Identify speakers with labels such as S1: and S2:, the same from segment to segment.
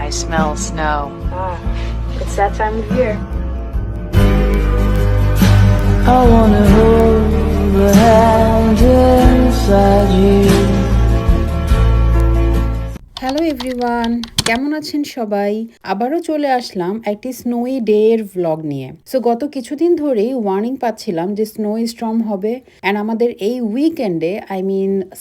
S1: I smell snow.
S2: It's that time of year.
S3: I wanna hold the hand inside you.
S4: Hello everyone, কেমন আছেন সবাই? আবারও চলে আসলাম একটি স্নোই ডে এর ভ্লগ নিয়ে। সো গত কিছুদিন ধরেই ওয়ার্নিং পাচ্ছিলাম যে স্নো স্টর্ম হবে, অ্যান্ড আমাদের এই উইকেন্ডে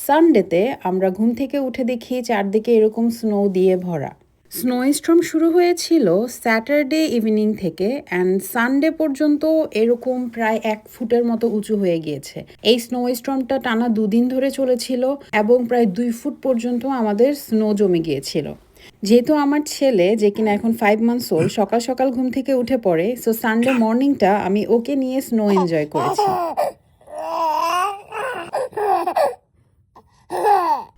S4: সানডেতে আমরা ঘুম থেকে উঠে দেখি চারদিকে এরকম স্নো দিয়ে ভরা। স্নো স্টর্ম শুরু হয়েছিল স্যাটারডে ইভিনিং থেকে, অ্যান্ড সানডে পর্যন্ত এরকম প্রায় 1 ফুটের মতো উঁচু হয়ে গিয়েছে। এই স্নো স্টর্মটা টানা 2 দিন ধরে চলেছিল এবং প্রায় 2 ফুট পর্যন্ত আমাদের স্নো জমে গিয়েছিল। যেহেতু আমার ছেলে, যে কিনা এখন 5 মান্থস ওল্ড, সকাল সকাল ঘুম থেকে উঠে পড়ে, সো সানডে মর্নিংটা আমি ওকে নিয়ে স্নো এনজয় করেছি।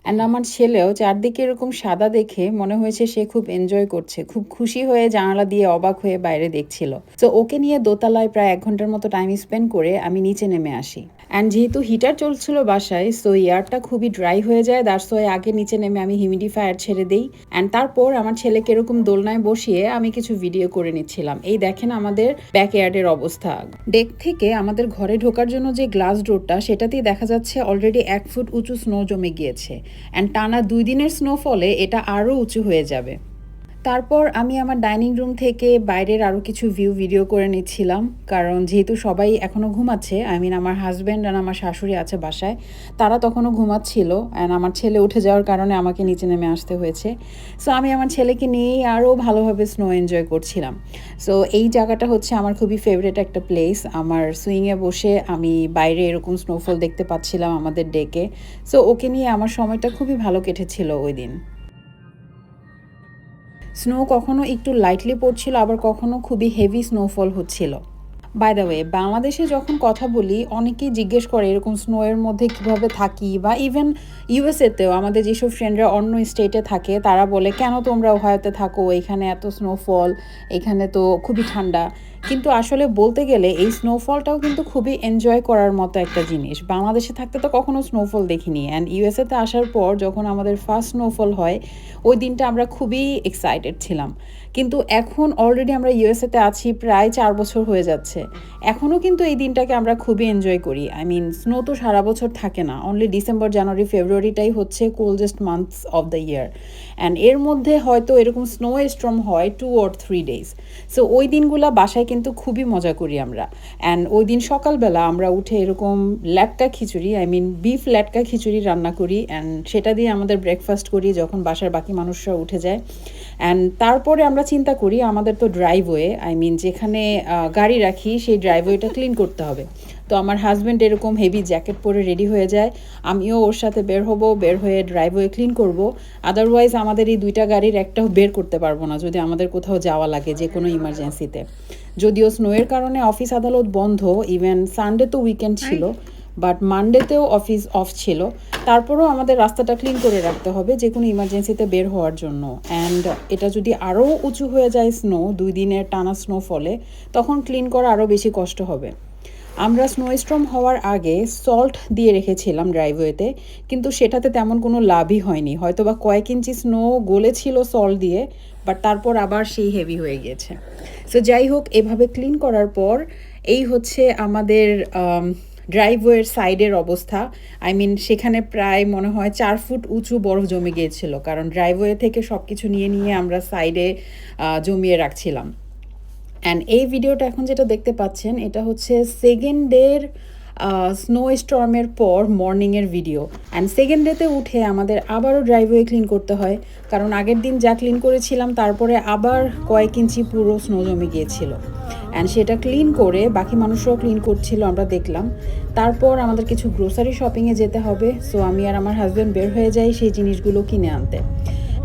S4: অ্যান্ড আমার ছেলেও চারদিকে এরকম সাদা দেখে মনে হয়েছে সে খুব এনজয় করছে, খুব খুশি হয়ে জানালা দিয়ে অবাক হয়ে বাইরে দেখছিল। তো ওকে নিয়ে দোতলায় প্রায় 1 ঘন্টার মতো টাইম স্পেন্ড করে আমি নিচে নেমে আসি। অ্যান্ড যেহেতু হিটার চলছিল বাসায়, সো এয়ারটা খুবই ড্রাই হয়ে যায়, দ্যাটস ওয়াই আগে নিচে নেমে আমি হিউমিডিফায়ার ছেড়ে দিই। অ্যান্ড তারপর আমার ছেলেকে এরকম দোলনায় বসিয়ে আমি কিছু ভিডিও করে নিচ্ছিলাম। এই দেখেন আমাদের ব্যাকয়ার্ডের অবস্থা। ডেক থেকে আমাদের ঘরে ঢোকার জন্য যে গ্লাস ডোরটা, সেটাতেই দেখা যাচ্ছে অলরেডি 1 ফুট উঁচু স্নো জমে গিয়েছে, অ্যান্ড টানা 2 দিনের স্নোফলে এটা আরও উঁচু হয়ে যাবে। তারপর আমি আমার ডাইনিং রুম থেকে বাইরের আরও কিছু ভিডিও করে নিচ্ছিলাম, কারণ যেহেতু সবাই এখনও ঘুমাচ্ছে, আমার হাজব্যান্ড আর আমার শাশুড়ি আছে বাসায়, তারা তখনও ঘুমাচ্ছিল, অ্যান্ড আমার ছেলে উঠে যাওয়ার কারণে আমাকে নিচে নেমে আসতে হয়েছে। সো আমি আমার ছেলেকে নিয়েই আরও ভালোভাবে স্নো এনজয় করছিলাম। সো এই জায়গাটা হচ্ছে আমার খুবই ফেভারিট একটা প্লেস। আমার সুইংয়ে বসে আমি বাইরে এরকম স্নোফল দেখতে পাচ্ছিলাম আমাদের ডেকে। সো ওকে নিয়ে আমার সময়টা খুবই ভালো কেটেছিল ওই দিন। স্নো কখনো একটু লাইটলি পড়ছিল, আবার কখনো খুবই হেভি স্নোফল হচ্ছিল। বাই দ্য ওয়ে, বাংলাদেশে যখন কথা বলি অনেকেই জিজ্ঞেস করে এরকম স্নোয়ের মধ্যে কিভাবে থাকি, বা ইভেন ইউএসএতেও আমাদের যেসব ফ্রেন্ডরা অন্য স্টেটে থাকে তারা বলে কেন তোমরা ওহাইওতে থাকো, এখানে এত স্নোফল, এখানে তো খুবই ঠান্ডা। কিন্তু আসলে বলতে গেলে এই স্নোফলটাও কিন্তু খুবই এনজয় করার মতো একটা জিনিস। বাংলাদেশে থাকতে তো কখনো স্নোফল দেখিনি, অ্যান্ড ইউএসএতে আসার পর যখন আমাদের ফার্স্ট স্নোফল হয়, ওই দিনটা আমরা খুবই এক্সাইটেড ছিলাম। কিন্তু এখন অলরেডি আমরা ইউএসএতে আছি প্রায় 4 বছর হয়ে যাচ্ছে, এখনও কিন্তু এই দিনটাকে আমরা খুবই এনজয় করি। স্নো তো সারা বছর থাকে না, অনলি ডিসেম্বর, জানুয়ারি, ফেব্রুয়ারিটাই হচ্ছে coldest months of the year, and এর মধ্যে হয়তো এরকম স্নো স্টর্ম হয় 2 or 3 days। সো ওই দিনগুলা বাসায় কিন্তু খুবই মজা করি আমরা। অ্যান্ড ওই দিন সকালবেলা আমরা উঠে এরকম ল্যাটকা খিচুড়ি, বিফ ল্যাটকা খিচুড়ি রান্না করি, অ্যান্ড সেটা দিয়ে আমাদের ব্রেকফাস্ট করি যখন বাসার বাকি মানুষরা উঠে যায়। অ্যান্ড তারপরে আমরা চিন্তা করি আমাদের তো ড্রাইভওয়ে, যেখানে গাড়ি রাখি সেই ড্রাইভওয়েটা ক্লিন করতে হবে। তো আমার হাজব্যান্ড এরকম হেভি জ্যাকেট পরে রেডি হয়ে যায়, আমিও ওর সাথে বের হয়ে ড্রাইভওয়ে ক্লিন করব। আদারওয়াইজ আমাদের এই 2টা গাড়ির একটাও বের করতে পারবো না যদি আমাদের কোথাও যাওয়া লাগে যে কোনো ইমার্জেন্সিতে। যদিও স্নোয়ের কারণে অফিস আদালত বন্ধ, ইভেন সানডে তো উইকেন্ড ছিল, বাট মানডেতেও অফিস অফ ছিল, তারপরেও আমাদের রাস্তাটা ক্লিন করে রাখতে হবে যে কোনো ইমার্জেন্সিতে বের হওয়ার জন্য। অ্যান্ড এটা যদি আরও উঁচু হয়ে যায় স্নো, 2 দিনের টানা স্নো ফলে, তখন ক্লিন করা আরও বেশি কষ্ট হবে। আমরা স্নোস্টর্ম হওয়ার আগে সল্ট দিয়ে রেখেছিলাম ড্রাইভওয়েতে, কিন্তু সেটাতে তেমন কোনো লাভই হয়নি, হয়তো বা কয়েক ইঞ্চি স্নো গলেছিল সল্ট দিয়ে, বাট তারপর আবার সেই হেভি হয়ে গিয়েছে। সো যাই হোক, এভাবে ক্লিন করার পর এই হচ্ছে আমাদের ড্রাইভওয়ের সাইডের অবস্থা। সেখানে প্রায় মনে হয় 4 ফুট উঁচু বরফ জমে গিয়েছিল, কারণ ড্রাইভওয়ে থেকে সব কিছু নিয়ে আমরা সাইডে জমিয়ে রাখছিলাম। অ্যান্ড এই ভিডিওটা এখন যেটা দেখতে পাচ্ছেন, এটা হচ্ছে সেকেন্ড ডের স্নো স্টর্মের পর মর্নিংয়ের ভিডিও। অ্যান্ড সেকেন্ড ডেতে উঠে আমাদের আবারও ড্রাইভওয়ে ক্লিন করতে হয়, কারণ আগের দিন যা ক্লিন করেছিলাম তারপরে আবার কয়েক ইঞ্চি পুরো স্নো জমে গিয়েছিল। অ্যান্ড সেটা ক্লিন করে বাকি মানুষরাও ক্লিন করছিল, আমরা দেখলাম। তারপর আমাদের কিছু গ্রোসারি শপিংয়ে যেতে হবে, সো আমি আর আমার হাজব্যান্ড বের হয়ে যাই সেই জিনিসগুলো কিনে আনতে।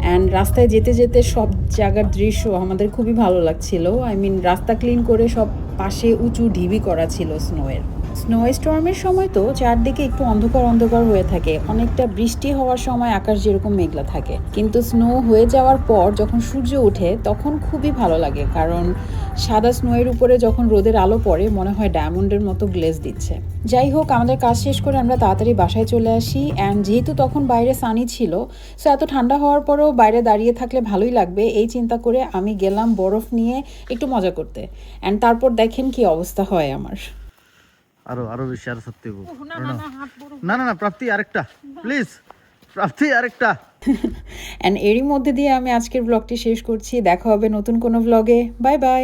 S4: অ্যান্ড রাস্তায় যেতে যেতে সব জায়গার দৃশ্য আমাদের খুবই ভালো লাগছিল। রাস্তা ক্লিন করে সব পাশে উঁচু ঢিবি করা ছিল স্নোয়ের। স্নো স্টর্মের সময় তো চারদিকে একটু অন্ধকার অন্ধকার হয়ে থাকে, অনেকটা বৃষ্টি হওয়ার সময় আকাশ যেরকম মেঘলা থাকে, কিন্তু স্নো হয়ে যাওয়ার পর যখন সূর্য ওঠে তখন খুবই ভালো লাগে, কারণ সাদা স্নোয়ের উপরে যখন রোদের আলো পড়ে মনে হয় ডায়মন্ডের মতো গ্লেজ দিচ্ছে। যাই হোক, আমাদের কাজ শেষ করে আমরা তাড়াতাড়ি বাসায় চলে আসি। অ্যান্ড যেহেতু তখন বাইরে সানি ছিল, সো এত ঠান্ডা হওয়ার পরেও বাইরে দাঁড়িয়ে থাকলে ভালোই লাগবে, এই চিন্তা করে আমি গেলাম বরফ নিয়ে একটু মজা করতে। অ্যান্ড তারপর দেখেন কি অবস্থা হয় আমার।
S1: আরো আরো বেশি, আরো সত্যি না না না, প্রাপ্তি আরেকটা প্লিজ, প্রাপ্তি আরেকটা।
S4: অ্যান্ড এরই মধ্যে দিয়ে আমি আজকের ব্লগটি শেষ করছি। দেখা হবে নতুন কোনো ব্লগে। Bye bye.